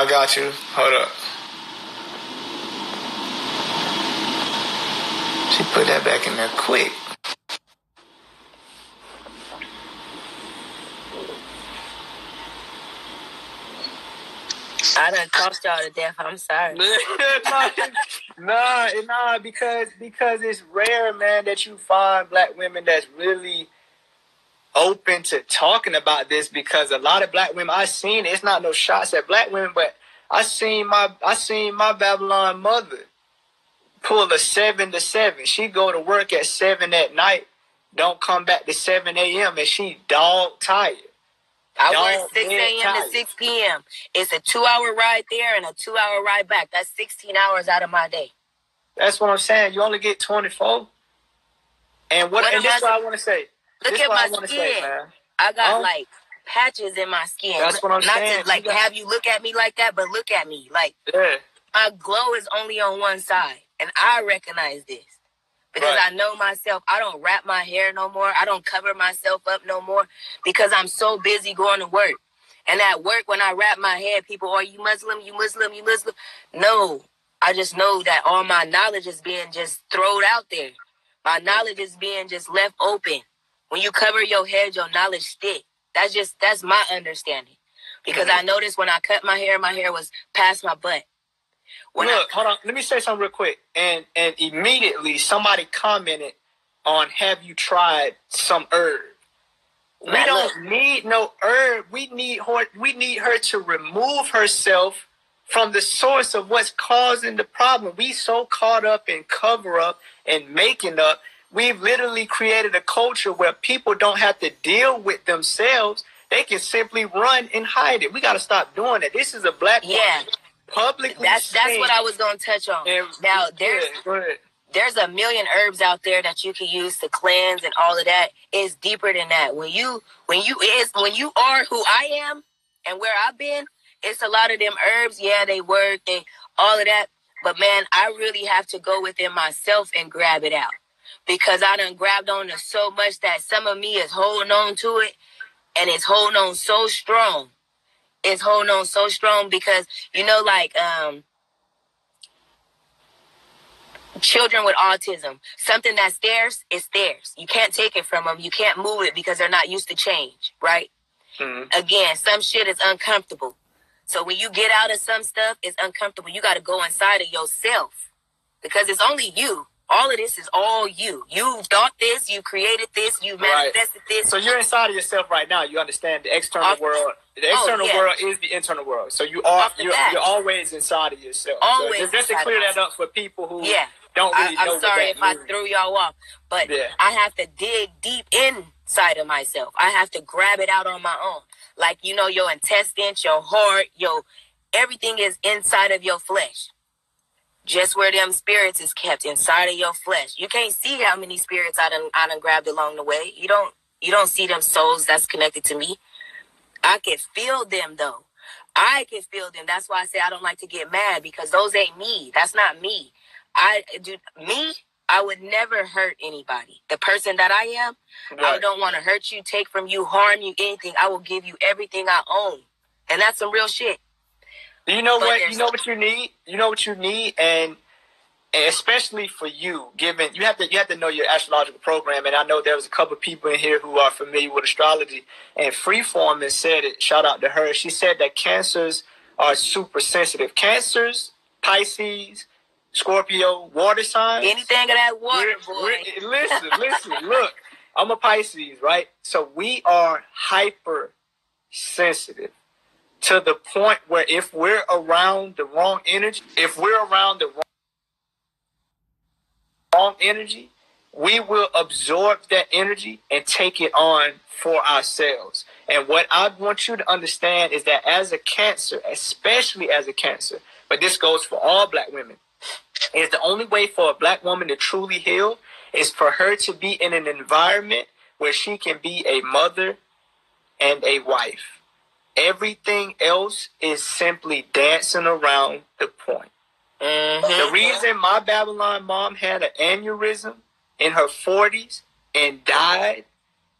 got you. Hold up. She put that back in there quick. I done talked y'all to death. I'm sorry. Nah, because it's rare, man, that you find black women that's really open to talking about this. Because a lot of black women I seen, it's not no shots at black women, but I seen my Babylon mother pull a 7 to 7. She go to work at 7 at night, don't come back to 7 a.m. and she dog tired. I work 6 a.m. to 6 p.m. It's a 2-hour ride there and a 2-hour ride back. That's 16 hours out of my day. That's what I'm saying. You only get 24. And this is what I want to say. Look at my skin. I got like patches in my skin. That's what I'm saying. Not to have you look at me like that, but look at me. Like, my glow is only on one side. And I recognize this. Because I know myself. I don't wrap my hair no more. I don't cover myself up no more. Because I'm so busy going to work. And at work, when I wrap my hair, people, are you Muslim? You Muslim? You Muslim? No. I just know that all my knowledge is being just thrown out there. My knowledge is being just left open. When you cover your head, your knowledge stick. That's my understanding. Because I noticed when I cut my hair was past my butt. Look, hold on. Let me say something real quick. And immediately somebody commented on, have you tried some herb? We don't need no herb. We need her to remove herself from the source of what's causing the problem. We so caught up in cover up and making up. We've literally created a culture where people don't have to deal with themselves. They can simply run and hide it. We got to stop doing it. This is a black woman. Publicly that's what I was going to touch on. Now, there's a million herbs out there that you can use to cleanse and all of that. It's deeper than that. When you are who I am and where I've been, it's a lot of them herbs. Yeah, they work, all of that. But man, I really have to go within myself and grab it out. Because I done grabbed on to so much that some of me is holding on to it, and it's holding on so strong. It's holding on so strong because, like children with autism, something that's theirs is theirs. You can't take it from them. You can't move it because they're not used to change, right? Mm-hmm. Again, some shit is uncomfortable. So when you get out of some stuff, it's uncomfortable. You got to go inside of yourself because it's only you. All of this is all you. You thought this. You created this. You manifested this. So you're inside of yourself right now. You understand the external world. The external world is the internal world. So you're always inside of yourself. Always. So just to clear that up for people who don't really know. I'm sorry if I threw y'all off, but I have to dig deep inside of myself. I have to grab it out on my own. Like, your intestines, your heart, everything is inside of your flesh. Just where them spirits is kept inside of your flesh. You can't see how many spirits I done grabbed along the way. You don't see them souls that's connected to me. I can feel them though. I can feel them. That's why I say I don't like to get mad because those ain't me. That's not me. I would never hurt anybody. The person that I am, I don't want to hurt you, take from you, harm you, anything. I will give you everything I own. And that's some real shit. You know what? You know what you need. You know what you need, and especially for you, given you have to know your astrological program. And I know there was a couple of people in here who are familiar with astrology. And Freeform has said it. Shout out to her. She said that Cancers are super sensitive. Cancers, Pisces, Scorpio, water signs. Anything of that water, boy. Listen. Look, I'm a Pisces, right? So we are hyper sensitive. To the point where if we're around the wrong energy, we will absorb that energy and take it on for ourselves. And what I want you to understand is that as a Cancer, especially as a Cancer, but this goes for all black women, is the only way for a black woman to truly heal is for her to be in an environment where she can be a mother and a wife. Everything else is simply dancing around the point. Mm-hmm. The reason my Babylon mom had an aneurysm in her 40s and died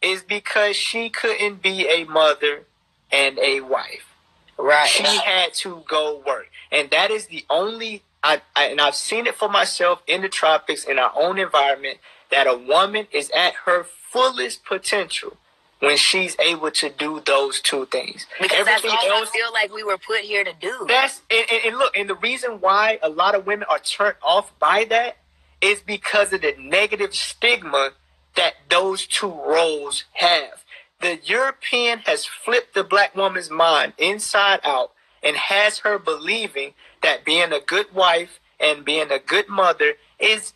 is because she couldn't be a mother and a wife. Right. She had to go work. And that is the only, and I've seen it for myself in the tropics, in our own environment, that a woman is at her fullest potential when she's able to do those two things. Because everything that's all else, I feel like we were put here to do. And look, and the reason why a lot of women are turned off by that is because of the negative stigma that those two roles have. The European has flipped the black woman's mind inside out and has her believing that being a good wife and being a good mother is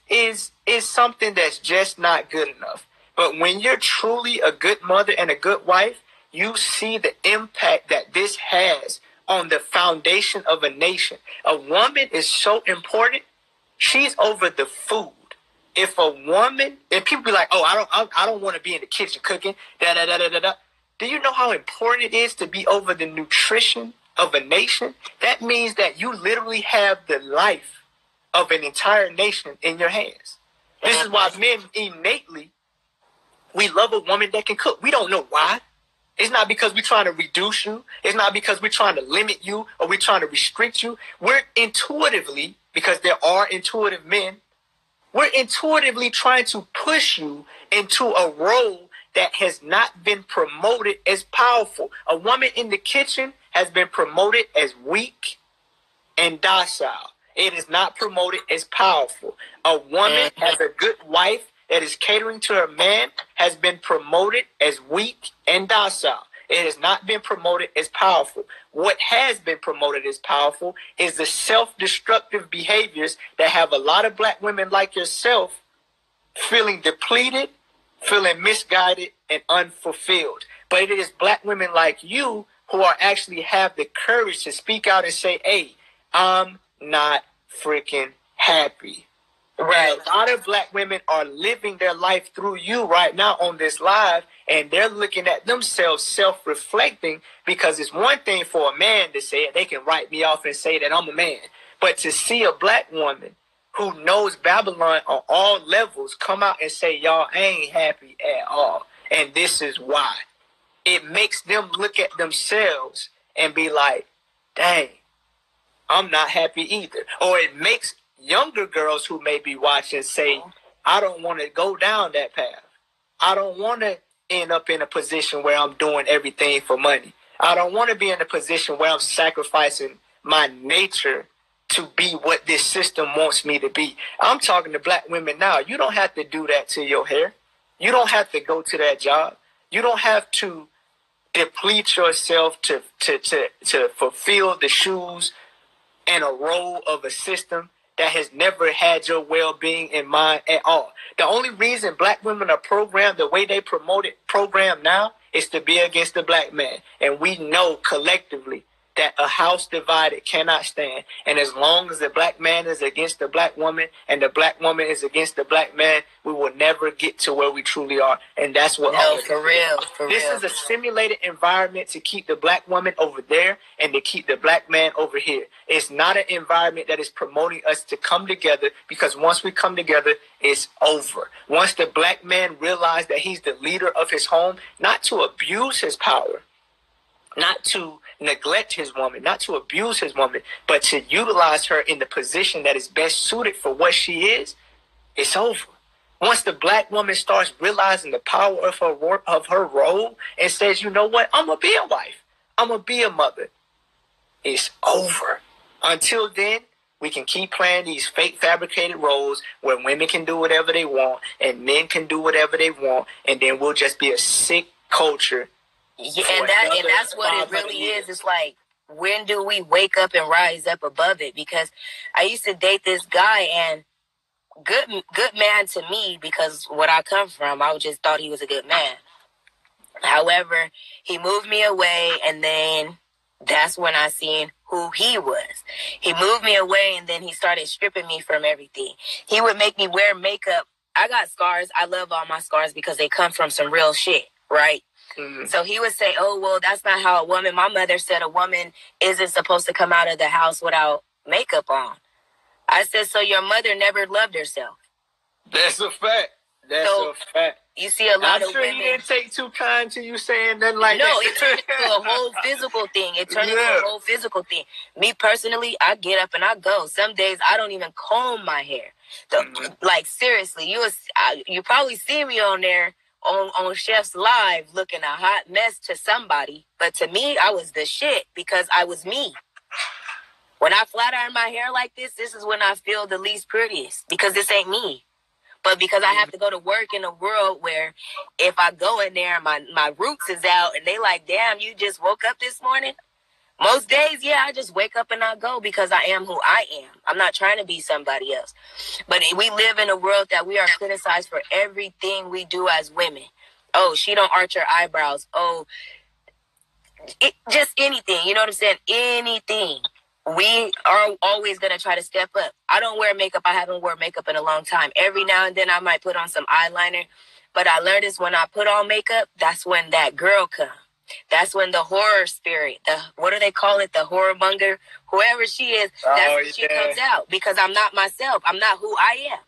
something that's just not good enough. But when you're truly a good mother and a good wife, you see the impact that this has on the foundation of a nation. A woman is so important. She's over the food. If a woman, and people be like, oh, I don't want to be in the kitchen cooking, Do you know how important it is to be over the nutrition of a nation? That means that you literally have the life of an entire nation in your hands. This is why men innately, we love a woman that can cook. We don't know why. It's not because we're trying to reduce you. It's not because we're trying to limit you or we're trying to restrict you. We're intuitively, because there are intuitive men, we're intuitively trying to push you into a role that has not been promoted as powerful. A woman in the kitchen has been promoted as weak and docile. It is not promoted as powerful. A woman as a good wife that is catering to her man has been promoted as weak and docile. It has not been promoted as powerful. What has been promoted as powerful is the self-destructive behaviors that have a lot of black women like yourself feeling depleted, feeling misguided, and unfulfilled. But it is black women like you who are actually have the courage to speak out and say, hey, I'm not freaking happy. Right. A lot of black women are living their life through you right now on this live, and they're looking at themselves self-reflecting, because it's one thing for a man to say it. They can write me off and say that I'm a man. But to see a black woman who knows Babylon on all levels come out and say, y'all ain't happy at all, and this is why, it makes them look at themselves and be like, dang, I'm not happy either. Or it makes younger girls who may be watching say, I don't want to go down that path. I don't want to end up in a position where I'm doing everything for money. I don't want to be in a position where I'm sacrificing my nature to be what this system wants me to be. I'm talking to black women now. You don't have to do that to your hair. You don't have to go to that job. You don't have to deplete yourself to fulfill the shoes and a role of a system that has never had your well-being in mind at all. The only reason black women are programmed the way they program now is to be against the black man. And we know collectively that a house divided cannot stand. And as long as the black man is against the black woman and the black woman is against the black man, we will never get to where we truly are. And that's what for real. This is a simulated environment to keep the black woman over there and to keep the black man over here. It's not an environment that is promoting us to come together, because once we come together, it's over. Once the black man realizes that he's the leader of his home, not to abuse his power, not to neglect his woman, not to abuse his woman, but to utilize her in the position that is best suited for what she is, it's over. Once the black woman starts realizing the power of her role and says, you know what, I'm going to be a wife, I'm going to be a mother, it's over. Until then, we can keep playing these fake fabricated roles where women can do whatever they want and men can do whatever they want, and then we'll just be a sick culture. Yeah, and that's what it really is. It's like, when do we wake up and rise up above it? Because I used to date this guy, and good man to me, because what I come from, I just thought he was a good man. However, he moved me away, and then that's when I seen who he was. He moved me away, and then he started stripping me from everything. He would make me wear makeup. I got scars. I love all my scars because they come from some real shit, right? Mm-hmm. So he would say, oh, well, that's not how a woman, my mother said a woman isn't supposed to come out of the house without makeup on. I said, so your mother never loved herself. That's a fact. That's a fact. You see a lot of women. I'm sure he didn't take too kind to you saying nothing like that. No, it turned into a whole physical thing. Me personally, I get up and I go. Some days I don't even comb my hair. Like, seriously, you probably see me on there on Chef's Live looking a hot mess to somebody. But to me, I was the shit because I was me. When I flat iron my hair like this is when I feel the least prettiest because this ain't me. But because I have to go to work in a world where if I go in there, my roots is out and they like, damn, you just woke up this morning? Most days, yeah, I just wake up and I go because I am who I am. I'm not trying to be somebody else. But we live in a world that we are criticized for everything we do as women. Oh, she don't arch her eyebrows. Oh, just anything. You know what I'm saying? Anything. We are always going to try to step up. I don't wear makeup. I haven't worn makeup in a long time. Every now and then I might put on some eyeliner. But I learned is when I put on makeup, that's when that girl comes. That's when the horror spirit, what do they call it? The horror monger, whoever she is, that's when she comes out. Because I'm not myself. I'm not who I am.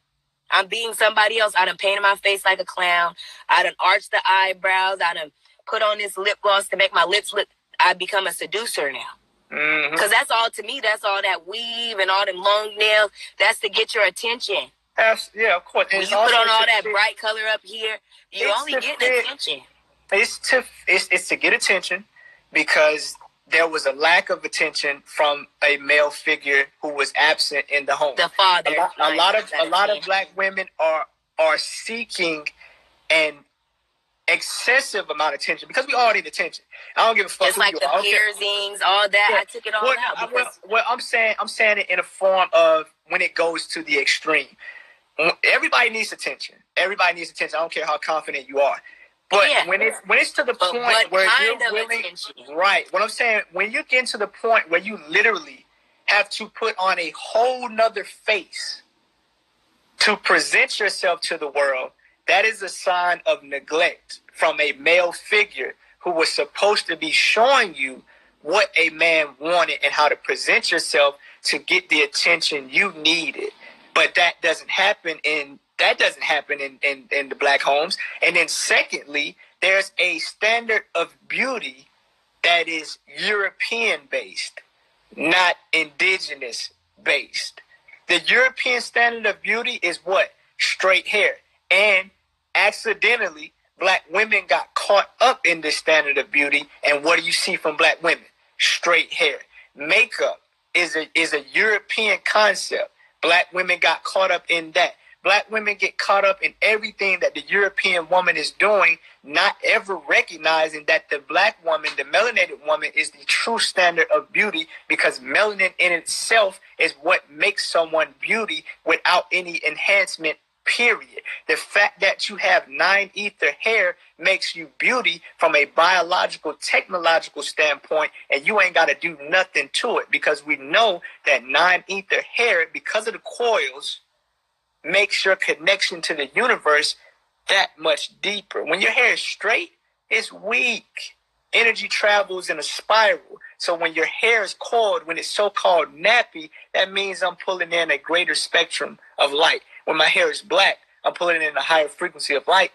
I'm being somebody else. I done painted my face like a clown. I done arched the eyebrows. I done put on this lip gloss to make my lips look. I become a seducer now. Because that's all to me. That's all that weave and all them long nails. That's to get your attention. Yeah, of course. When you put on all that bright color up here, you only get attention. It's to get attention because there was a lack of attention from a male figure who was absent in the home. The father. A lot of black women are seeking an excessive amount of attention because we all need attention. I don't give a fuck. Just like the piercings, all that. Yeah. I took it all out. Well, I'm saying it in a form of when it goes to the extreme. Everybody needs attention. Everybody needs attention. I don't care how confident you are. But when it's to the point where you're willing, right? What I'm saying, when you get to the point where you literally have to put on a whole nother face to present yourself to the world, that is a sign of neglect from a male figure who was supposed to be showing you what a man wanted and how to present yourself to get the attention you needed. But that doesn't happen in the black homes. And then secondly, there's a standard of beauty that is European based, not indigenous based. The European standard of beauty is what? Straight hair. And accidentally, black women got caught up in this standard of beauty. And what do you see from black women? Straight hair. Makeup is a European concept. Black women got caught up in that. Black women get caught up in everything that the European woman is doing, not ever recognizing that the black woman, the melanated woman, is the true standard of beauty because melanin in itself is what makes someone beauty without any enhancement, period. The fact that you have 9 ether hair makes you beauty from a biological, technological standpoint, and you ain't got to do nothing to it because we know that 9 ether hair, because of the coils, makes your connection to the universe that much deeper. When your hair is straight, it's weak. Energy travels in a spiral. So when your hair is coiled, when it's so-called nappy, that means I'm pulling in a greater spectrum of light. When my hair is black, I'm pulling in a higher frequency of light.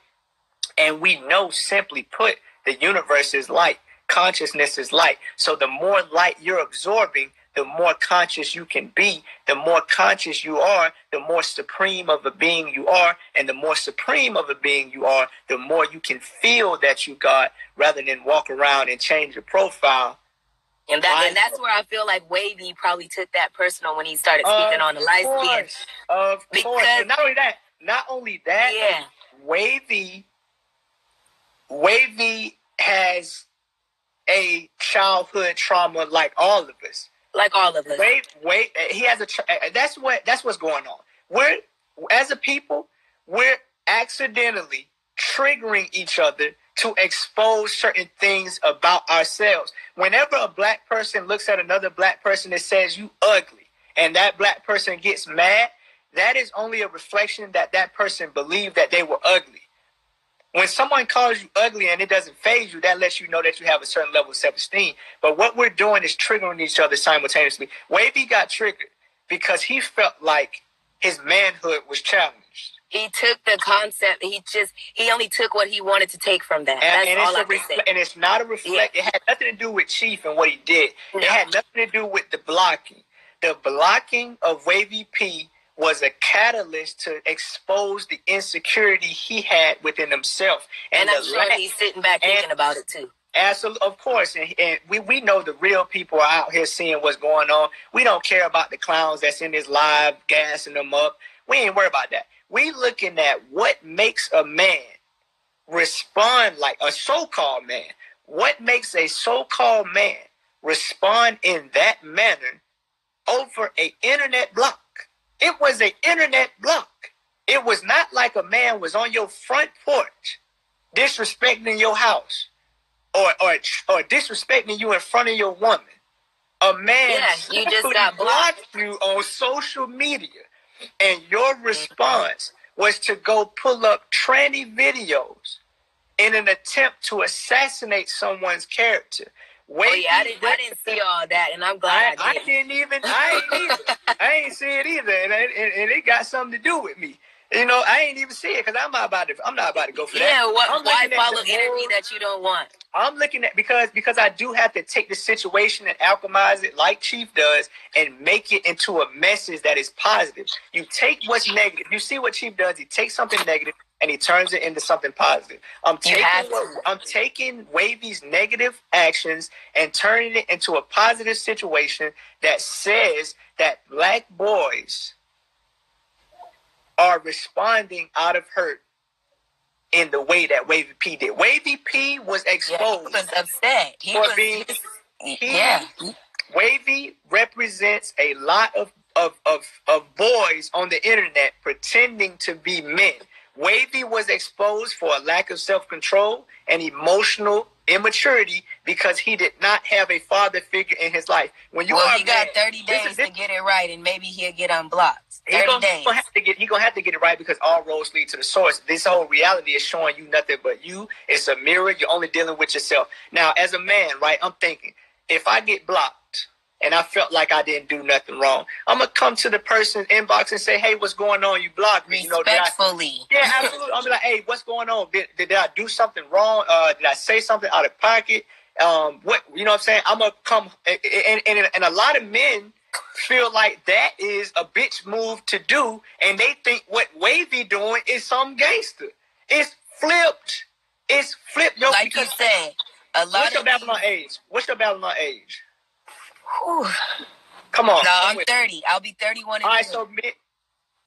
And we know, simply put, the universe is light. Consciousness is light. So the more light you're absorbing, the more conscious you can be. The more conscious you are, the more supreme of a being you are. And the more supreme of a being you are, the more you can feel that you got rather than walk around and change your profile. And that's where I feel like Wavy probably took that personal when he started speaking on the light skin. Of course. But not only that, yeah. Wavy has a childhood trauma like all of us. Like all of us. He has that's what's going on. As a people, we're accidentally triggering each other to expose certain things about ourselves. Whenever a black person looks at another black person that says you ugly, and that black person gets mad, that is only a reflection that person believed that they were ugly. When someone calls you ugly and it doesn't faze you, that lets you know that you have a certain level of self-esteem. But what we're doing is triggering each other simultaneously. Wavy got triggered because he felt like his manhood was challenged. He took the concept. He only took what he wanted to take from that. That's all I can say. And it's not a reflect. Yeah. It had nothing to do with Chief and what he did. No. It had nothing to do with the blocking. The blocking of Wavy P was a catalyst to expose the insecurity he had within himself. And I'm sure he's sitting back thinking about it too. Absolutely, of course. And we know the real people are out here seeing what's going on. We don't care about the clowns that's in his live gassing them up. We ain't worried about that. We looking at what makes a man respond like a so-called man. What makes a so-called man respond in that manner over an internet block? It was an internet block. It was not like a man was on your front porch disrespecting your house or disrespecting you in front of your woman. A man you just got blocked you on social media, and your response was to go pull up tranny videos in an attempt to assassinate someone's character. I didn't see all that, and I'm glad I didn't. I ain't see it either, and it got something to do with me. You know, I ain't even see it because I'm not about to go for that. Yeah, why follow energy that you don't want? I'm looking at because I do have to take the situation and alchemize it like Chief does and make it into a message that is positive. You take what's negative. You see what Chief does? He takes something negative and he turns it into something positive. I'm taking Wavy's negative actions and turning it into a positive situation that says that black boys are responding out of hurt in the way that Wavy P did. Wavy P was exposed. He was upset. Wavy represents a lot of boys on the internet pretending to be men. Wavy was exposed for a lack of self-control and emotional immaturity because he did not have a father figure in his life. He got 30 days to get it right, and maybe he'll get unblocked. 30 days. He's gonna have to get it right because all roads lead to the source. This whole reality is showing you nothing but you. It's a mirror. You're only dealing with yourself. Now, as a man, right, I'm thinking, if I get blocked and I felt like I didn't do nothing wrong, I'm going to come to the person's inbox and say, hey, what's going on? You blocked me. Respectfully. Yeah, absolutely. I'll be like, hey, what's going on? Did I do something wrong? Did I say something out of pocket? What I'm saying? I'm going to come. And a lot of men feel like that is a bitch move to do, and they think what Wavy doing is some gangster. It's flipped. It's flipped. Yo, like you said, what's your Babylon age? What's your Babylon age? Whew. Come on. No, I'm 30. I'll be 31. All right, so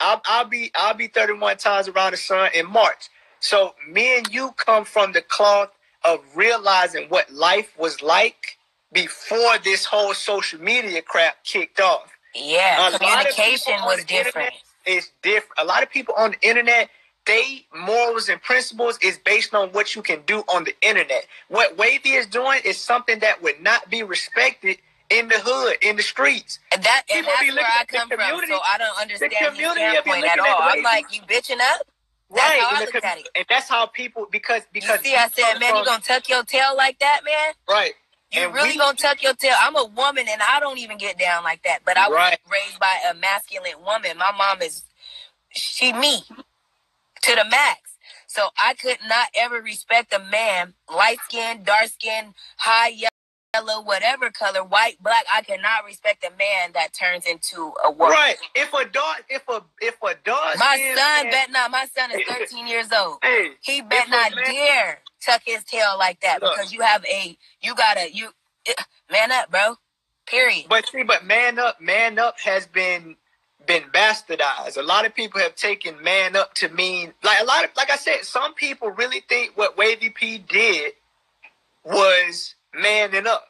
I'll be 31 times around the sun in March. So me and you come from the cloth of realizing what life was like before this whole social media crap kicked off. Yeah, communication was different. It's different. A lot of people on the internet, they morals and principles is based on what you can do on the internet. What Wavy is doing is something that would not be respected in the hood, in the streets. And that's where I come from, so I don't understand his standpoint at all. I'm like, you bitching up? That's how I look at it. And that's how people, because you see, I said, man, you gonna tuck your tail like that, man? Right. You really gonna tuck your tail? I'm a woman, and I don't even get down like that. But I was raised by a masculine woman. My mom she me to the max. So I could not ever respect a man, light skin, dark skin, high yellow, whatever color, white, black. I cannot respect a man that turns into a woman. Right. If a dog. My son is 13 years old. Hey, he better not dare tuck his tail like that because you man up, bro. Period. But man up has been bastardized. A lot of people have taken man up to mean like I said, some people really think what Wavy P did was manning up.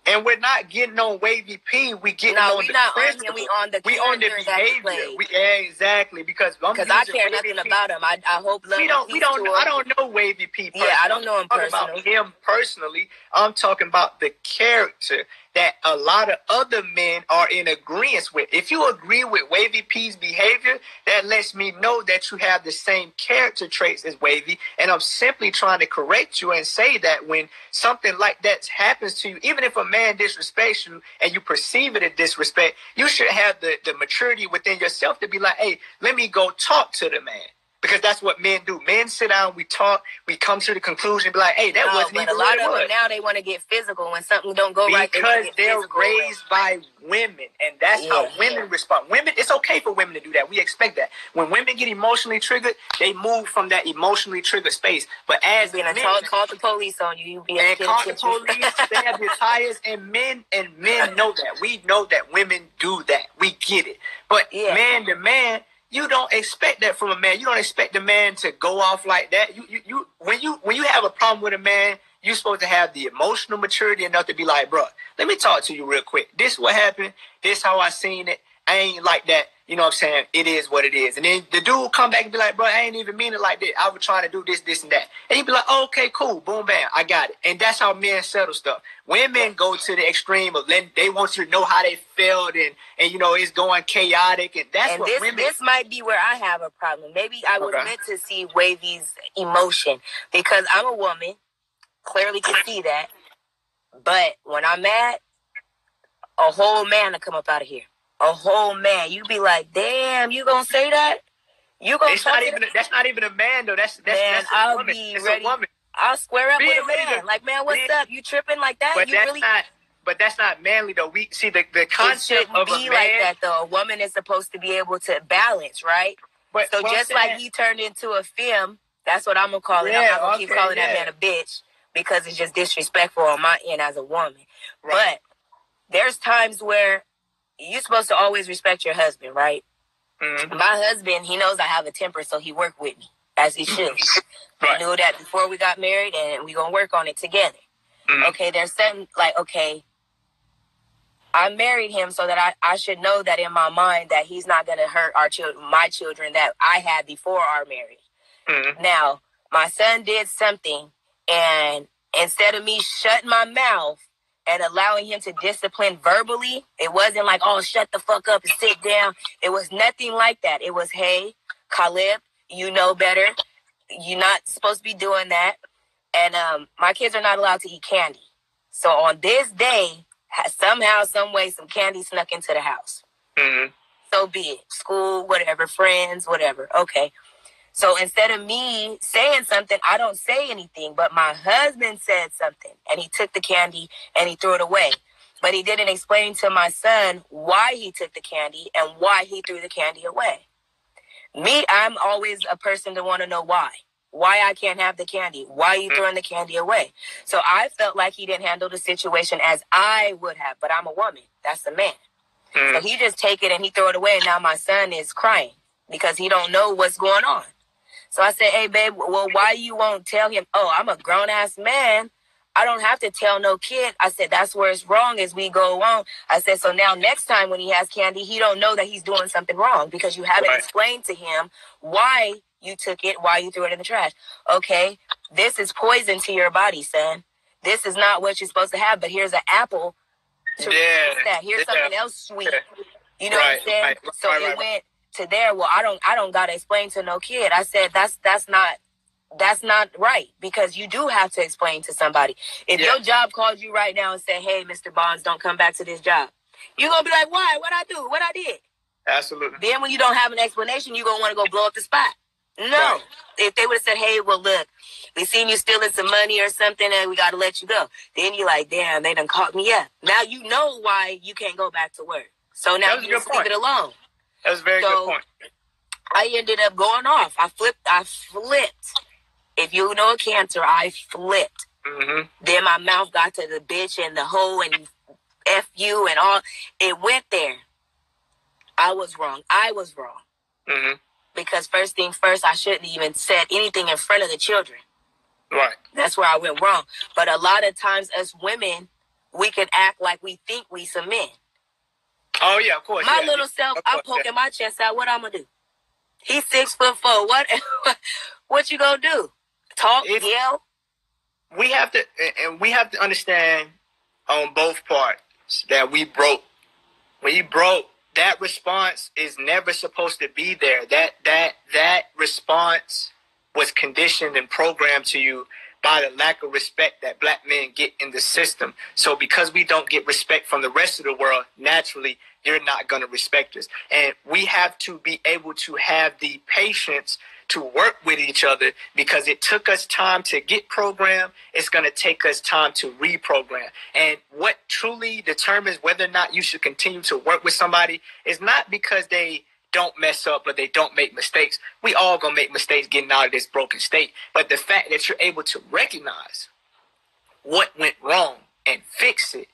And we're not getting on Wavy P. We getting on the principle. We on the behavior. Exactly. Because I care nothing about him. I hope I don't know Wavy P personally. Yeah, I don't know him personally. I'm talking about him personally. I'm talking about the character that a lot of other men are in agreement with. If you agree with Wavy P's behavior, that lets me know that you have the same character traits as Wavy. And I'm simply trying to correct you and say that when something like that happens to you, even if a man disrespects you and you perceive it as disrespect, you should have the maturity within yourself to be like, hey, let me go talk to the man. Because that's what men do. Men sit down, we talk, we come to the conclusion, be like, hey, that wasn't even what it was. But a lot of them now, they want to get physical when something don't go right. Because they're raised by women, and that's how women respond. Women, it's okay for women to do that. We expect that. When women get emotionally triggered, they move from that emotionally triggered space. But as men, call the police on you, call the police, stab your tires, and men know that. We know that women do that. We get it. But man to man, you don't expect that from a man. You don't expect the man to go off like that. When you have a problem with a man, you're supposed to have the emotional maturity enough to be like, bro, let me talk to you real quick. This is what happened. This is how I seen it. I ain't like that. You know what I'm saying? It is what it is. And then the dude come back and be like, bro, I ain't even mean it like that. I was trying to do this, this, and that. And he'd be like, oh, okay, cool. Boom, bam. I got it. And that's how men settle stuff. Women go to the extreme of letting, they want you to know how they felt and you know, it's going chaotic. And that's and what women... This might be where I have a problem. Maybe I was meant to see Wavy's emotion because I'm a woman. Clearly can see that. But when I'm mad, a whole man will come up out of here. A whole man. You be like, damn, you gonna say that? You gonna that's not even a man though. That's man, that's a woman. It's ready. A woman. I'll square up with a man. Like, man, what's up? You tripping like that? But that's not manly though. We see the concept of a man. Like that though. A woman is supposed to be able to balance, right? But so just like he turned into a femme, that's what I'm gonna call it. I'm not gonna keep calling that man a bitch because it's just disrespectful on my end as a woman. Right. But there's times where you're supposed to always respect your husband, right? Mm-hmm. My husband, he knows I have a temper, so he worked with me, as he should. Right. He knew that before we got married, and we're going to work on it together. Mm-hmm. Okay, there's something like, okay, I married him so that I should know that in my mind that he's not going to hurt my children that I had before our marriage. Mm-hmm. Now, my son did something, and instead of me shutting my mouth, and allowing him to discipline verbally, it wasn't like, oh, shut the fuck up and sit down. It was nothing like that. It was, hey, Caleb, you know better. You're not supposed to be doing that. And my kids are not allowed to eat candy. So on this day, somehow, some way, some candy snuck into the house. Mm-hmm. So be it. School, whatever, friends, whatever. Okay. So instead of me saying something, I don't say anything. But my husband said something, and he took the candy and he threw it away. But he didn't explain to my son why he took the candy and why he threw the candy away. Me, I'm always a person to want to know why. Why I can't have the candy. Why are you throwing the candy away? So I felt like he didn't handle the situation as I would have. But I'm a woman. That's a man. So he just take it and he throw it away. And now my son is crying because he don't know what's going on. So I said, hey, babe, well, why you won't tell him? Oh, I'm a grown-ass man. I don't have to tell no kid. I said, that's where it's wrong as we go on. I said, so now next time when he has candy, he don't know that he's doing something wrong because you haven't explained to him why you took it, why you threw it in the trash. Okay, this is poison to your body, son. This is not what you're supposed to have, but here's an apple to replace that. Here's something else sweet. You know what I'm saying? So it went to there. Well, I don't gotta explain to no kid. I said that's not right because you do have to explain to somebody. If your job calls you right now and say, hey, Mr. Bonds, don't come back to this job, you're gonna be like, why? What I do? What I did? Absolutely. Then when you don't have an explanation, you're gonna want to go blow up the spot. No. Right. If they would have said, hey, well, look, we seen you stealing some money or something and we got to let you go. Then you're like, damn, they done caught me up. Now you know why you can't go back to work. So now you just leave it alone. That was a very good point. I ended up going off. I flipped. If you know a cancer, I flipped. Mm-hmm. Then my mouth got to the bitch and the hoe and F you and all. It went there. I was wrong. Mm-hmm. Because first thing first, I shouldn't even said anything in front of the children. Right. That's where I went wrong. But a lot of times as women, we can act like we think we some men. Oh, yeah, of course. My little self, I'm poking my chest out. What I'm going to do? He's 6'4". What you going to do? Talk, yell? We have to understand on both parts. that we broke. We broke. That response is never supposed to be there. That response was conditioned and programmed to you by the lack of respect that black men get in the system. So because we don't get respect from the rest of the world, naturally, you're not going to respect us. And we have to be able to have the patience to work with each other, because it took us time to get programmed. It's going to take us time to reprogram. And what truly determines whether or not you should continue to work with somebody is not because they don't mess up or they don't make mistakes. We all going to make mistakes getting out of this broken state. But the fact that you're able to recognize what went wrong and fix it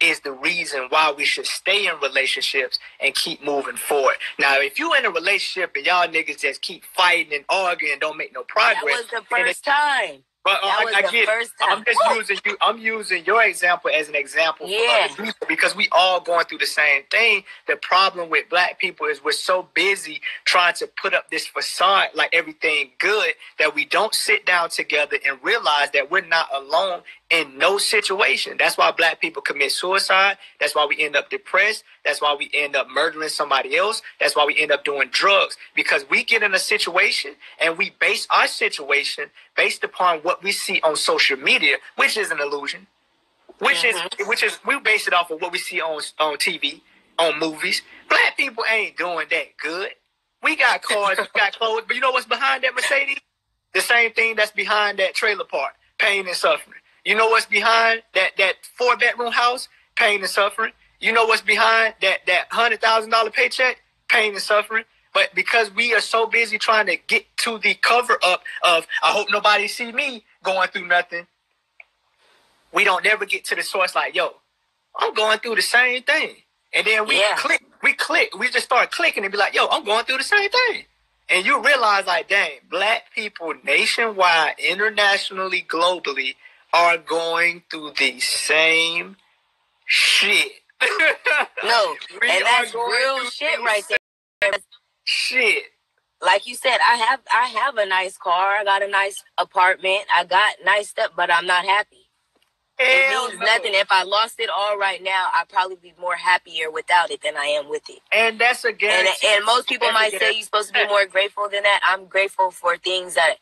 is the reason why we should stay in relationships and keep moving forward. Now, if you in a relationship and y'all niggas just keep fighting and arguing and don't make no progress. That was the first time. But I get it. I'm just using you. I'm using your example as an example for other people, because we all going through the same thing. The problem with black people is we're so busy trying to put up this facade like everything good that we don't sit down together and realize that we're not alone in no situation. That's why black people commit suicide. That's why we end up depressed. That's why we end up murdering somebody else. That's why we end up doing drugs, because we get in a situation and we base our situation based upon what we see on social media, which is an illusion, which is we base it off of what we see on TV, on movies. Black people ain't doing that good. We got cars, we got clothes, but you know what's behind that Mercedes? The same thing that's behind that trailer park, pain and suffering. You know what's behind that 4-bedroom house? Pain and suffering. You know what's behind that $100,000 paycheck? Pain and suffering. But because we are so busy trying to get to the cover up of, I hope nobody see me going through nothing, we don't never get to the source like, yo, I'm going through the same thing. And then we click. We just start clicking and be like, yo, I'm going through the same thing. And you realize, like, dang, black people nationwide, internationally, globally, are going through the same shit. No, and that's real shit right there. Shit. Like you said, I have a nice car. I got a nice apartment. I got nice stuff, but I'm not happy. It means nothing. If I lost it all right now, I'd probably be more happier without it than I am with it. And that's a guarantee. And most people might say you're supposed to be more grateful than that. I'm grateful for things that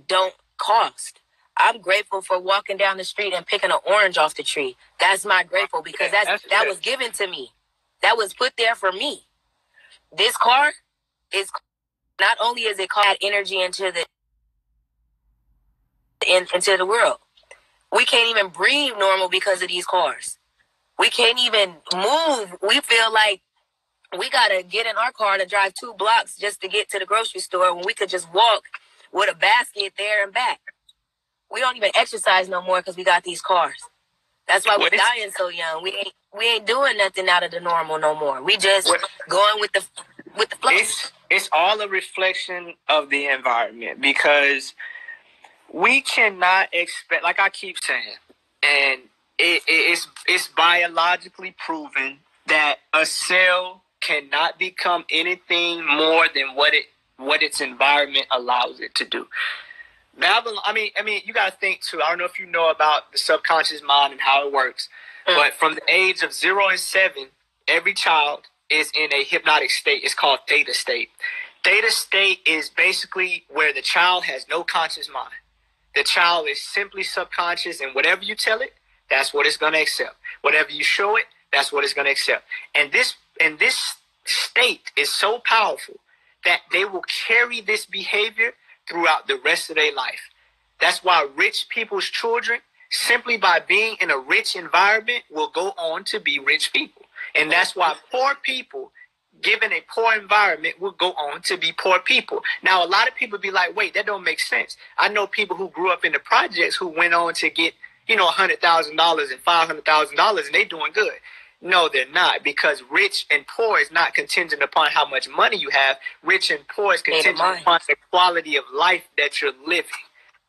don't cost. I'm grateful for walking down the street and picking an orange off the tree. That's my grateful, because that was given to me. That was put there for me. This car is not only is it called energy into the world. We can't even breathe normal because of these cars. We can't even move. We feel like we gotta get in our car to drive 2 blocks just to get to the grocery store when we could just walk with a basket there and back. We don't even exercise no more because we got these cars. That's why we're dying so young. We ain't doing nothing out of the normal no more. We just going with the flow. It's all a reflection of the environment, because we cannot expect, like I keep saying, and it's biologically proven that a cell cannot become anything more than what its environment allows it to do. Babylon, I mean, you got to think too. I don't know if you know about the subconscious mind and how it works, but from the age of 0 and 7, every child is in a hypnotic state. It's called theta state. Theta state is basically where the child has no conscious mind. The child is simply subconscious, and whatever you tell it, that's what it's going to accept. Whatever you show it, that's what it's going to accept. And this state is so powerful that they will carry this behavior throughout the rest of their life. That's why rich people's children, simply by being in a rich environment, will go on to be rich people. And that's why poor people, given a poor environment, will go on to be poor people. Now, a lot of people be like, wait, that don't make sense. I know people who grew up in the projects who went on to get, $100,000 and $500,000, and they doing good. No, they're not, because rich and poor is not contingent upon how much money you have. Rich and poor is contingent upon the quality of life that you're living.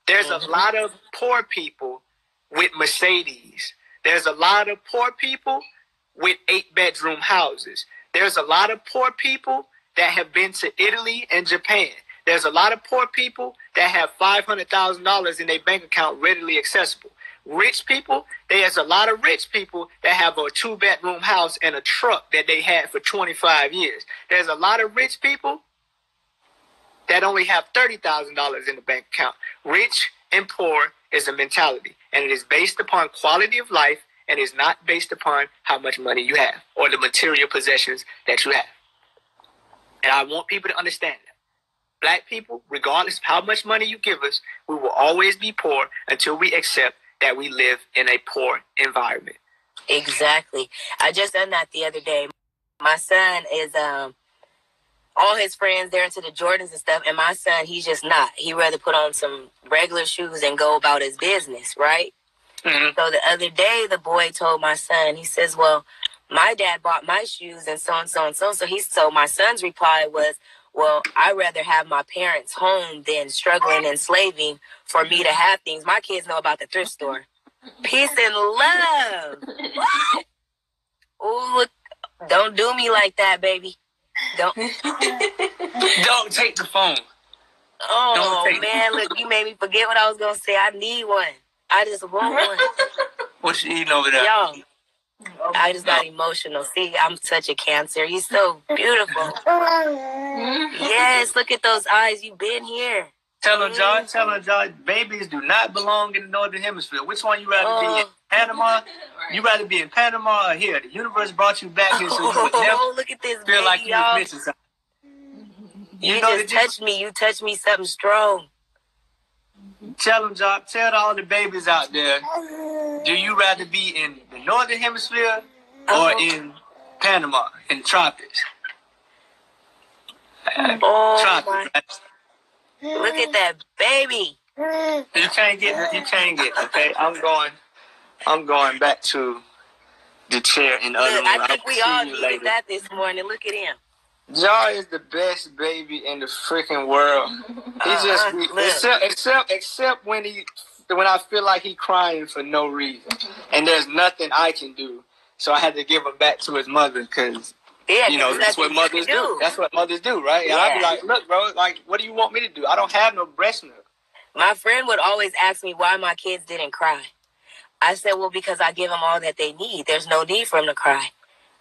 There's a lot of poor people with Mercedes. There's a lot of poor people with 8-bedroom houses. There's a lot of poor people that have been to Italy and Japan. There's a lot of poor people that have $500,000 in their bank account readily accessible. Rich people, there's a lot of rich people that have a 2-bedroom house and a truck that they had for 25 years. There's a lot of rich people that only have $30,000 in the bank account. Rich and poor is a mentality, and it is based upon quality of life, and is not based upon how much money you have or the material possessions that you have. And I want people to understand that. Black people, regardless of how much money you give us, we will always be poor until we accept that we live in a poor environment. Exactly. I just done that the other day. My son is all his friends, they're into the Jordans and stuff, and my son, he's just not. He rather put on some regular shoes and go about his business, right? Mm-hmm. So the other day, the boy told my son, he says, well, my dad bought my shoes and so and so and so. So my son's reply was, well, I'd rather have my parents home than struggling and slaving for me to have things. My kids know about the thrift store. Peace and love. What? Ooh, look, don't do me like that, baby. Don't take the phone. Oh, man, look, you made me forget what I was going to say. I need one. I just want one. What you eating over there? Y'all, I just got emotional. See, I'm such a Cancer. You're so beautiful. Yes, look at those eyes. You've been here. Tell her, John, babies do not belong in the Northern Hemisphere. Which one you rather be in? Panama? You rather be in Panama or here? The universe brought you back here so you would never look at this feel baby, like you was missing something. You just touched me. You touched me something strong. Tell them, John. Tell all the babies out there. Do you rather be in the Northern Hemisphere or in Panama, in the tropics? Tropics. Look at that baby. You can't get it, okay? I'm going back to the chair in the other room. I think we all needed that this morning. Look at him. Jar is the best baby in the freaking world. Except when I feel like he crying for no reason, and there's nothing I can do, so I had to give him back to his mother because that's what mothers do. That's what mothers do, right? Yeah. And I'd be like, look, bro, like, what do you want me to do? I don't have no breast milk. My friend would always ask me why my kids didn't cry. I said, well, because I give them all that they need. There's no need for them to cry.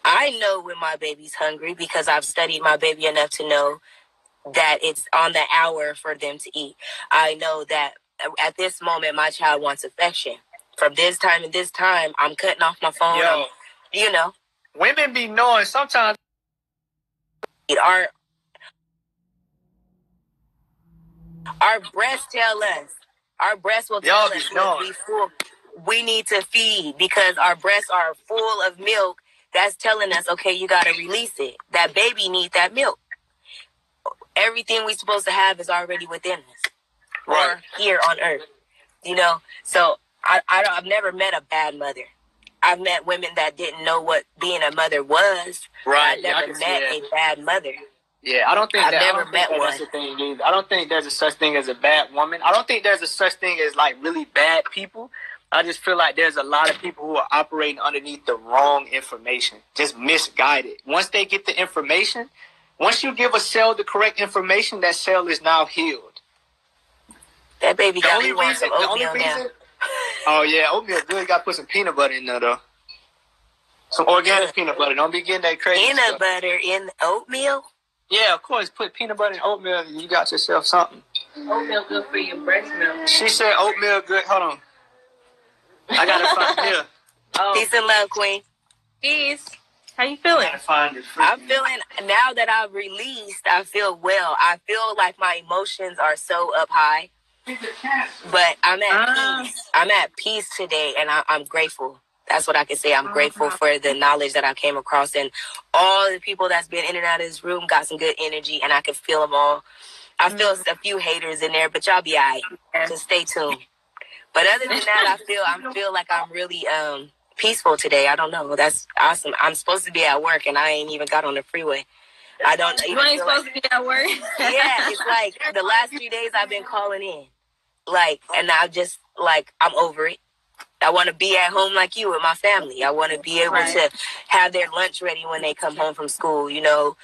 I know when my baby's hungry because I've studied my baby enough to know that it's on the hour for them to eat. I know that at this moment, my child wants affection. From this time and this time, I'm cutting off my phone. Women be knowing sometimes. Our breasts tell us. Our breasts will tell us we need to feed because our breasts are full of milk. That's telling us, okay, you got to release it. That baby needs that milk. Everything we're supposed to have is already within us. Right. Or here on earth. So I've never met a bad mother. I've met women that didn't know what being a mother was. Right. I've never met a bad mother. Yeah, I don't think I've never met one. That's the thing either. I don't think there's a such thing as a bad woman. I don't think there's a such thing as like really bad people. I just feel like there's a lot of people who are operating underneath the wrong information, just misguided. Once they get the information, once you give a cell the correct information, that cell is now healed. That baby got me want some oatmeal now. Oh, yeah, oatmeal good. You got to put some peanut butter in there, though. Some organic peanut butter. Don't be getting that crazy peanut butter in oatmeal? Yeah, of course. Put peanut butter in oatmeal and you got yourself something. Oatmeal good for your breast milk. She said oatmeal good. Hold on. I got to find here. Oh. Peace and love, Queen. Peace. How you feeling? I'm feeling, now that I've released, I feel well. I feel like my emotions are so up high. But I'm at peace. I'm at peace today, and I'm grateful. That's what I can say. I'm grateful for the knowledge that I came across, and all the people that's been in and out of this room got some good energy, and I can feel them all. I feel a few haters in there, but y'all be all right. Just stay tuned. But other than that, I feel like I'm really peaceful today. I don't know. That's awesome. I'm supposed to be at work, and I ain't even got on the freeway. I don't. You ain't supposed to be at work. Yeah, it's like the last 3 days I've been calling in, and I just I'm over it. I want to be at home like you with my family. I want to be able to have their lunch ready when they come home from school. I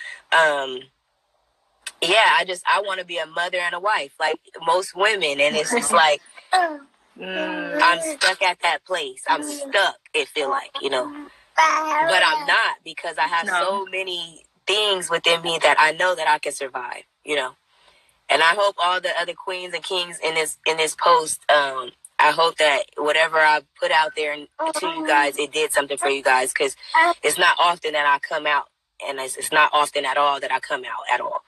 want to be a mother and a wife like most women, and it's just like I'm stuck at that place. I'm stuck, it feel like, you know. But I'm not, because I have so many things within me that I know that I can survive, you know. And I hope all the other queens and kings in this post, I hope that whatever I put out there to you guys, it did something for you guys, because it's not often that I come out, and it's not often at all that I come out at all,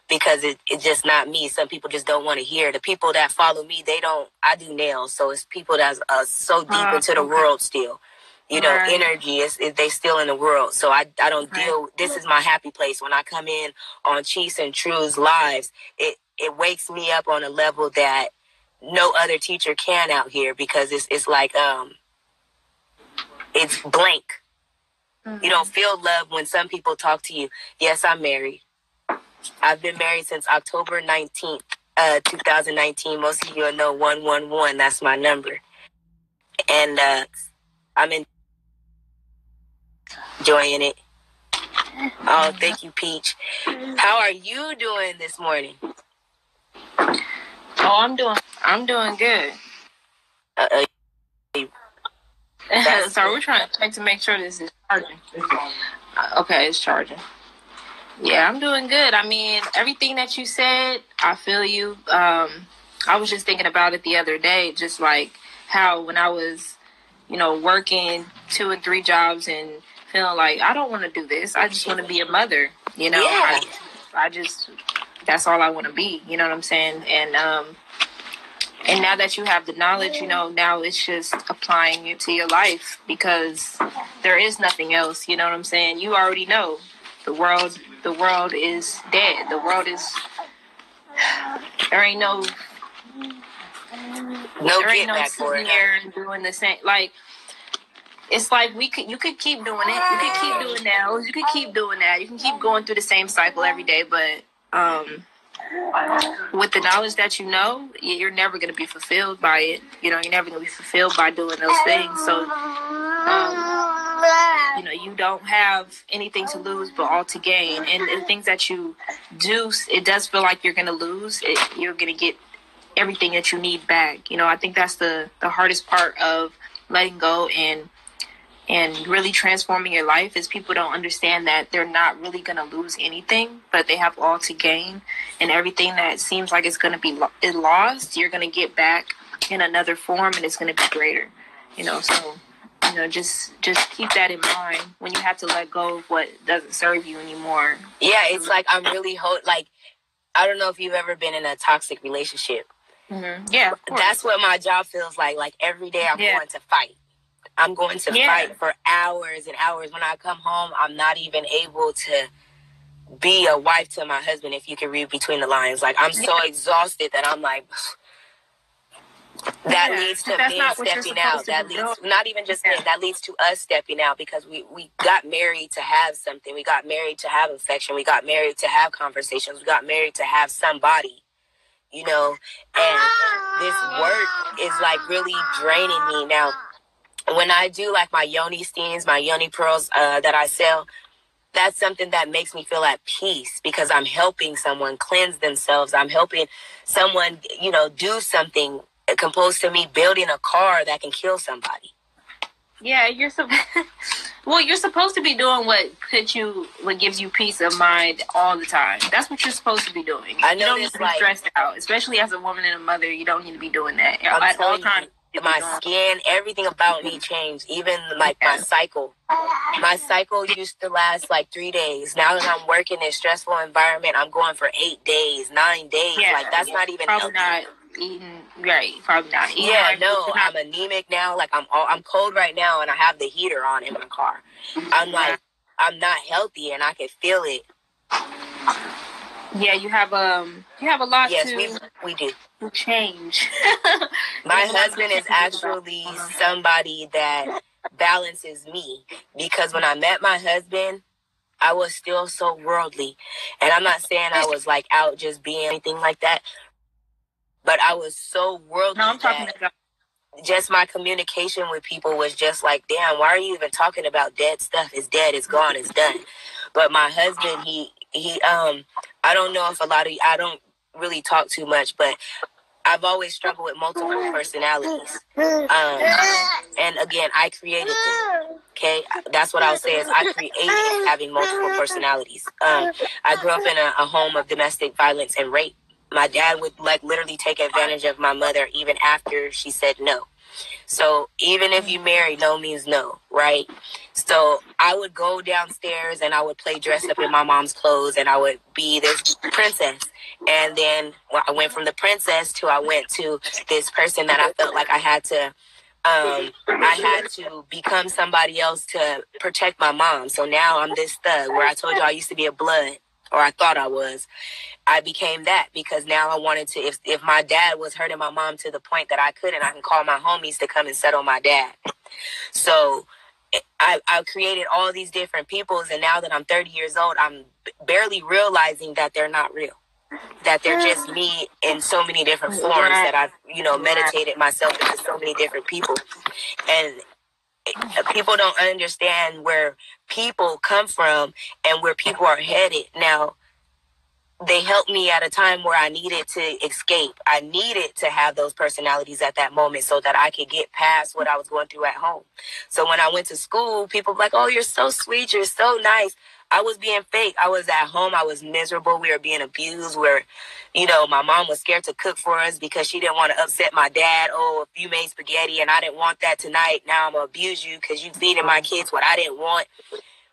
because it's just not me. Some people just don't want to hear. The people that follow me, I do nails, so it's people that's so deep into the world still. You know, energy they still in the world. So I don't deal. This is my happy place. When I come in on Cheese and True's lives, it wakes me up on a level that no other teacher can out here, because it's like it's blank. You don't feel love when some people talk to you. Yes, I'm married. I've been married since October 19th, 2019. Most of you will know 111. That's my number. And I'm enjoying it. Oh, thank you, Peach. How are you doing this morning? Oh, I'm doing good. Sorry, we're trying to check to make sure this is charging. Okay, it's charging. Yeah, I'm doing good. I mean, everything that you said, I feel you. I was just thinking about it the other day, just like how when I was, you know, working 2 and 3 jobs and feeling like I don't want to do this. I just want to be a mother, you know. Yeah. I just that's all I want to be, you know what I'm saying? And now that you have the knowledge, you know, now it's just applying it to your life, because there is nothing else, you know what I'm saying? You already know the world is dead. The world is, there ain't no sitting here and doing the same. Like, it's like you could keep doing it. You could keep doing nails. You could keep doing that. You can keep going through the same cycle every day, but with the knowledge that you know, you're never going to be fulfilled by it. You know, you're never going to be fulfilled by doing those things. So, you know, you don't have anything to lose but all to gain. And the things that you do, it does feel like you're going to lose. You're going to get everything that you need back. You know, I think that's the hardest part of letting go and really transforming your life, is people don't understand that they're not really going to lose anything, but they have all to gain. And everything that seems like it's going to be lost, you're going to get back in another form, and it's going to be greater. You know, so, you know, just keep that in mind when you have to let go of what doesn't serve you anymore. Yeah, it's like I'm really like, I don't know if you've ever been in a toxic relationship. Mm-hmm. Yeah, that's what my job feels like. Like every day I'm going to fight. I'm going to fight for hours and hours. When I come home, I'm not even able to be a wife to my husband, if you can read between the lines. Like, I'm so exhausted that I'm like, that leads to me stepping out. That leads, not even just me, that leads to us stepping out, because we got married to have something. We got married to have affection. We got married to have conversations. We got married to have somebody, you know, and this work is like really draining me now. When I do like my yoni steams, my yoni pearls that I sell, that's something that makes me feel at peace, because I'm helping someone cleanse themselves. I'm helping someone, you know, do something, opposed to me building a car that can kill somebody. Yeah, you're supposed to be doing what gives you peace of mind all the time. That's what you're supposed to be doing. I know you don't need to be stressed out, especially as a woman and a mother. You don't need to be doing that at all times. My skin, everything about me changed. Even like my cycle. My cycle used to last like 3 days. Now that I'm working in a stressful environment, I'm going for 8 days, 9 days. Yeah, like that's not even probably healthy. Not eating right. Probably not eating. Yeah, no, I'm anemic now. Like I'm cold right now, and I have the heater on in my car. I'm like, I'm not healthy, and I can feel it. Yeah, you have a lot. Yes, we do. Change. My husband is actually somebody that balances me, because when I met my husband, I was still so worldly. And I'm not saying I was like out just being anything like that, but I was so worldly. No, I'm talking about just my communication with people was just like, damn, why are you even talking about dead stuff? It's dead, it's gone, it's done. But my husband, he I don't know if I don't really talk too much, but I've always struggled with multiple personalities. And again, I created them. Okay, that's what I'll say is I created having multiple personalities. I grew up in a home of domestic violence and rape. My dad would literally take advantage of my mother even after she said no. So even if you marry, no means no, right? So I would go downstairs and I would play dress up in my mom's clothes and I would be this princess. And then I went from the princess to I went to this person that I felt like I had to become somebody else to protect my mom. So now I'm this thug where I told you I used to be a blood, or I thought I was. I became that because now I wanted to, if my dad was hurting my mom to the point that I can call my homies to come and settle my dad. So I created all these different peoples, and now that I'm 30 years old, I'm barely realizing that they're not real. That they're just me in so many different forms that I've, meditated myself into so many different people. And people don't understand where people come from and where people are headed. Now, they helped me at a time where I needed to escape. I needed to have those personalities at that moment so that I could get past what I was going through at home. So when I went to school, people were like, oh, you're so sweet. You're so nice. I was being fake. I was at home. I was miserable. We were being abused where, my mom was scared to cook for us because she didn't want to upset my dad. Oh, if you made spaghetti and I didn't want that tonight, now I'm going to abuse you because you feeding my kids what I didn't want.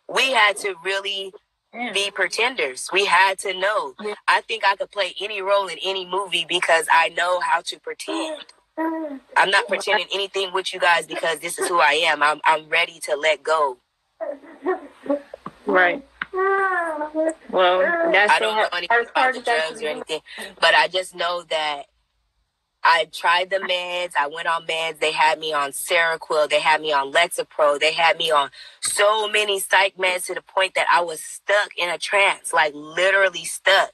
We had to really be pretenders. We had to know. I think I could play any role in any movie because I know how to pretend. I'm not pretending anything with you guys because this is who I am. I'm ready to let go. Right. Well, I don't know anything about the drugs or anything, but I just know that I tried the meds. I went on meds. They had me on Seroquel. They had me on Lexapro. They had me on so many psych meds to the point that I was stuck in a trance, literally stuck.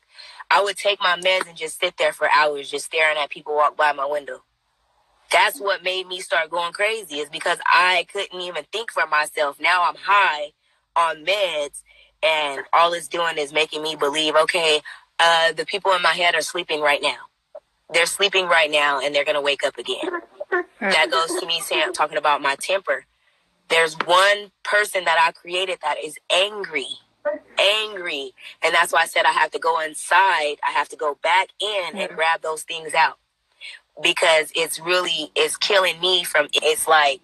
I would take my meds and just sit there for hours just staring at people walk by my window. That's what made me start going crazy, is because I couldn't even think for myself. Now I'm high on meds, and all it's doing is making me believe, okay, the people in my head are sleeping right now. They're sleeping right now, and they're going to wake up again. That goes to me talking about my temper. There's one person that I created that is angry. And that's why I said I have to go inside. I have to go back in and grab those things out. Because it's killing me it's like,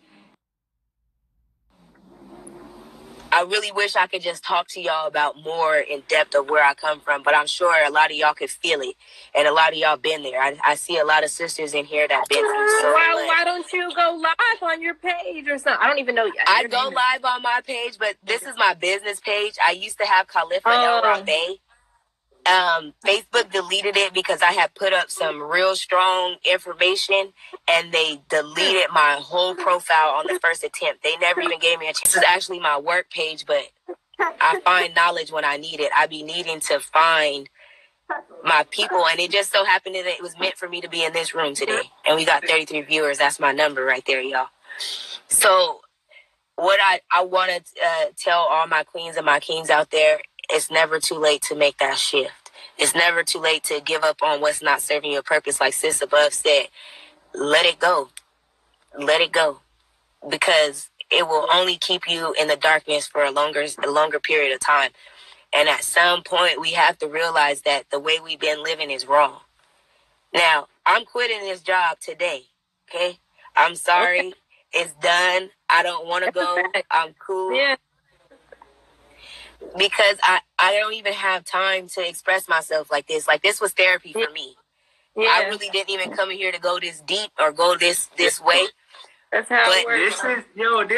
I really wish I could just talk to y'all about more in depth of where I come from, but I'm sure a lot of y'all could feel it, and a lot of y'all been there. I see a lot of sisters in here that been through so much. Why don't you go live on your page or something? I don't even know yet. I go live on my page, but this is my business page. I used to have Khalifa El Rabe. Facebook deleted it because I had put up some real strong information, and they deleted my whole profile on the first attempt. They never even gave me a chance. This is actually my work page, but I find knowledge when I need it. I be needing to find my people, and it just so happened that it was meant for me to be in this room today. And we got 33 viewers. That's my number right there, y'all. So what I want to tell all my queens and my kings out there, it's never too late to make that shift. It's never too late to give up on what's not serving your purpose. Like Sis above said, let it go. Let it go. Because it will only keep you in the darkness for a longer period of time. And at some point, we have to realize that the way we've been living is wrong. Now, I'm quitting this job today, okay? I'm sorry. Okay. It's done. I don't want to go. I'm cool. Yeah. Because I don't even have time to express myself like this. Like, this was therapy for me. Yeah. I really didn't even come in here to go this deep or go this way. That's how it works.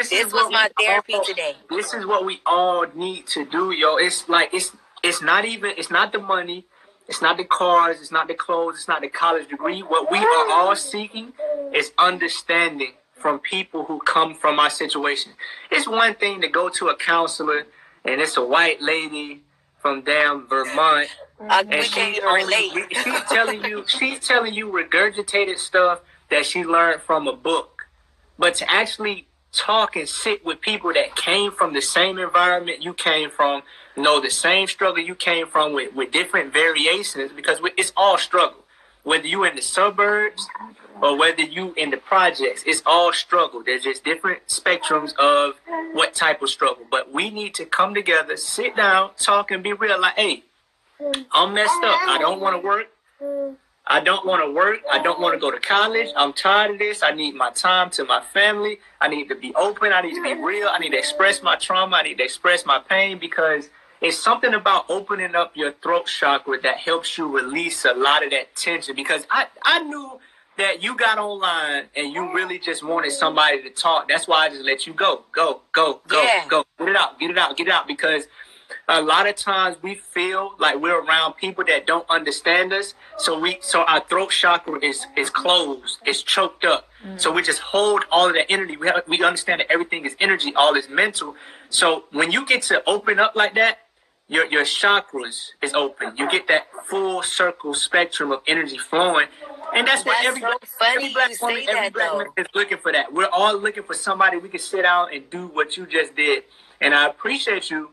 This was my therapy today. This is what we all need to do, yo. It's like it's not the money, it's not the cars, it's not the clothes, it's not the college degree. What we are all seeking is understanding from people who come from our situation. It's one thing to go to a counselor and it's a white lady from damn Vermont, and she's telling you regurgitated stuff that she learned from a book. But to actually talk and sit with people that came from the same environment you came from, the same struggle you came from with different variations, because it's all struggle. whether you in the suburbs or whether you in the projects, it's all struggle. There's just different spectrums of what type of struggle. But we need to come together, sit down, talk, and be real. Like, hey, I'm messed up. I don't want to work. I don't want to work. I don't want to go to college. I'm tired of this. I need my time to my family. I need to be open. I need to be real. I need to express my trauma. I need to express my pain, because it's something about opening up your throat chakra that helps you release a lot of that tension. Because I knew that you got online and you really just wanted somebody to talk. That's why I just let you go. Go. Yeah. Get it out. Because a lot of times we feel like we're around people that don't understand us. So our throat chakra is closed. It's choked up. So we just hold all of that energy. We understand that everything is energy. All is mental. So when you get to open up like that, your chakras is open. You get that full circle spectrum of energy flowing. And that's what every black woman is looking for. That we're all looking for somebody we can sit down and do what you just did. And I appreciate you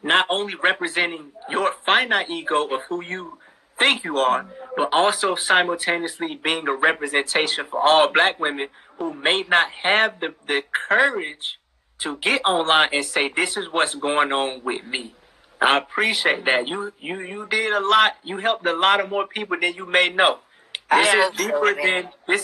not only representing your finite ego of who you think you are, but also simultaneously being a representation for all black women who may not have the courage to get online and say, this is what's going on with me. I appreciate that. You did a lot. You helped a lot of more people than you may know. This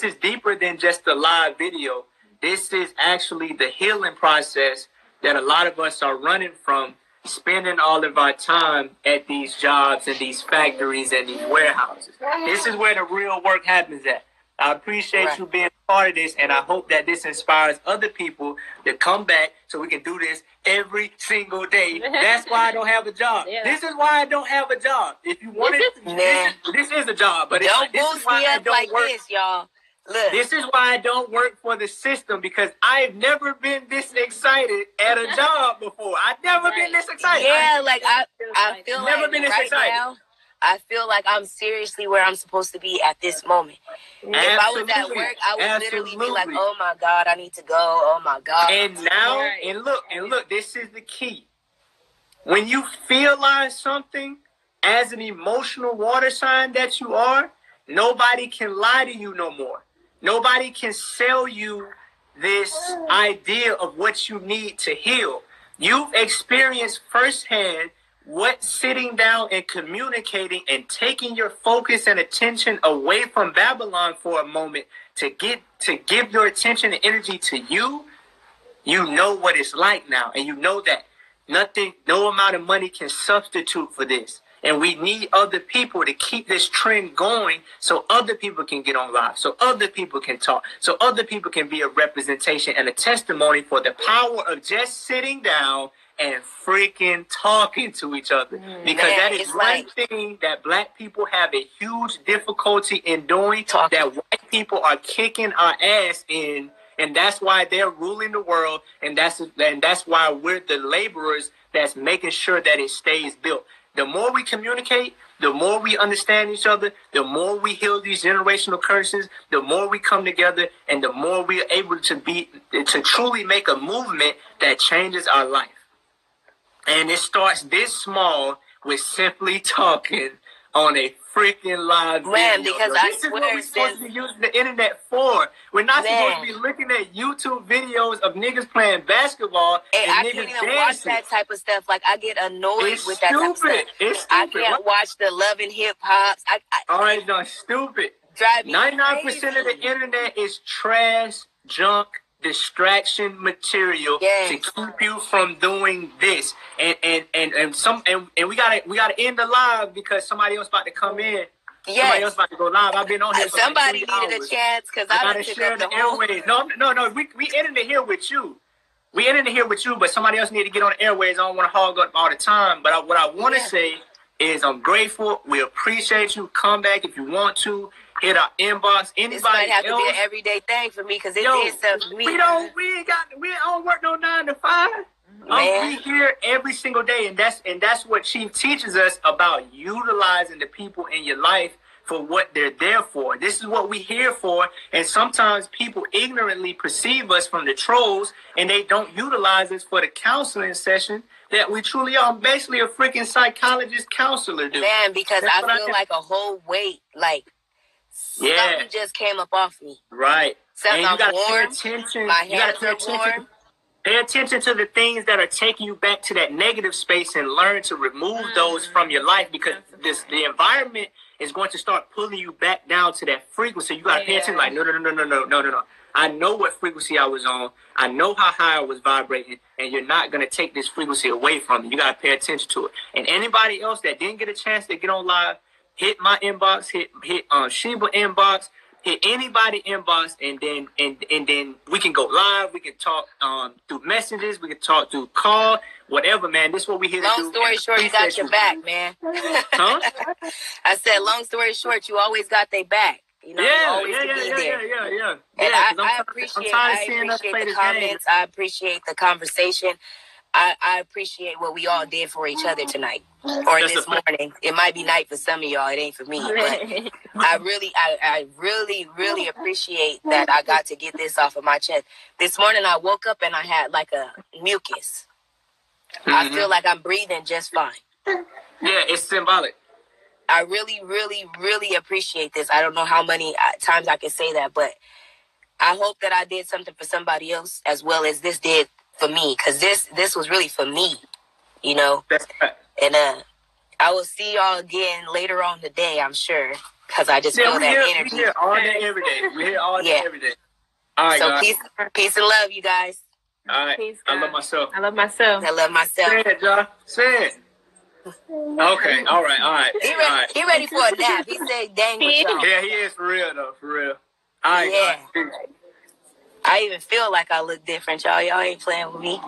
is deeper than just a live video. This is actually the healing process that a lot of us are running from, spending all of our time at these jobs and these factories and these warehouses. This is where the real work happens at. I appreciate you being part of this, and I hope that this inspires other people to come back so we can do this every single day. That's why I don't have a job. Yeah. This is why I don't have a job. If you want this is a job, but don't boost me up like this, y'all. Look. This is why I don't work for the system, because I've never been this excited at a job before. I've never been this excited. Yeah, I feel like now, I feel like I'm seriously where I'm supposed to be at this moment. Absolutely. If I was at work, I would literally be like, oh my God, I need to go. Oh my God. And now, and look, this is the key. When you realize something as an emotional water sign that you are, nobody can lie to you no more. Nobody can sell you this idea of what you need to heal. You've experienced firsthand what sitting down and communicating and taking your focus and attention away from Babylon for a moment to give your attention and energy to you. You know what it's like now, and you know that no amount of money can substitute for this. And we need other people to keep this trend going so other people can get on live, so other people can talk, so other people can be a representation and a testimony for the power of just sitting down and freaking talking to each other. Because that is one thing that black people have a huge difficulty in doing, that white people are kicking our ass in, and that's why they're ruling the world, and that's why we're the laborers that's making sure that it stays built. The more we communicate, the more we understand each other, the more we heal these generational curses, the more we come together, and the more we are able to truly make a movement that changes our life. And it starts this small with simply talking on a freaking live video. Because this is what we're supposed to be using the internet for. We're not supposed to be looking at YouTube videos of niggas playing basketball and I niggas can't even dancing. watch that type of stuff. Like, I get annoyed with that type of stuff. It's stupid. I can't watch the Love and Hip Hops. All right, no, stupid. 99% of the internet is trash, junk, distraction material to keep you from doing this, and we gotta end the live because somebody else about to come in. Somebody else about to go live. I've been on here for somebody like 3 needed hours. a chance because I gotta share the airways. No. We ended it here with you. We ended it here with you, but somebody else need to get on the airways. I don't want to hog up all the time, but what I want to say is I'm grateful. We appreciate you. Come back if you want to. Hit our inbox. Anybody this might have else? To be an everyday thing for me because it is stuff for me. We don't work no 9 to 5. We here every single day, and that's what Chief teaches us about utilizing the people in your life for what they're there for. This is what we're here for, and sometimes people ignorantly perceive us from the trolls, and they don't utilize us for the counseling session that we truly are. I'm basically a freaking psychologist counselor, dude. Man, because I feel like a whole weight, like Something just came up off me. Right. Something, and you gotta warm. pay attention. My hands are warm. Pay attention to the things that are taking you back to that negative space and learn to remove those from your life, because the environment is going to start pulling you back down to that frequency. You got to pay attention like, no. I know what frequency I was on. I know how high I was vibrating, and you're not going to take this frequency away from me. You got to pay attention to it. And anybody else that didn't get a chance to get on live, hit my inbox, hit Sheba inbox, hit anybody inbox, and then we can go live. We can talk through messages. We can talk through call, whatever, man. This is what we here to do. Long story short, you got your back, man. Huh? I said, long story short, you always got their back. You know, you always can be there. Yeah. And I appreciate the comments. I appreciate the conversation. I appreciate what we all did for each other tonight or this morning. It might be night for some of y'all. It ain't for me. But I really appreciate that I got to get this off of my chest. This morning I woke up and I had like a mucus. Mm-hmm. I feel like I'm breathing just fine. Yeah, it's symbolic. I really appreciate this. I don't know how many times I can say that, but I hope that I did something for somebody else as well as this did for me, because this was really for me, you know. That's right. And I will see y'all again later on today, I'm sure, because I just feel that energy. We're here all day, every day. We're here all day, every day. All right, so guys. Peace and love, you guys. All right. Peace, I love myself. I love myself. Say it, John. Say it. Okay. All right. He ready for a nap. He said, "Dang with y'all." Yeah, he is for real though. For real. All right. Yeah. I even feel like I look different, y'all. Y'all ain't playing with me.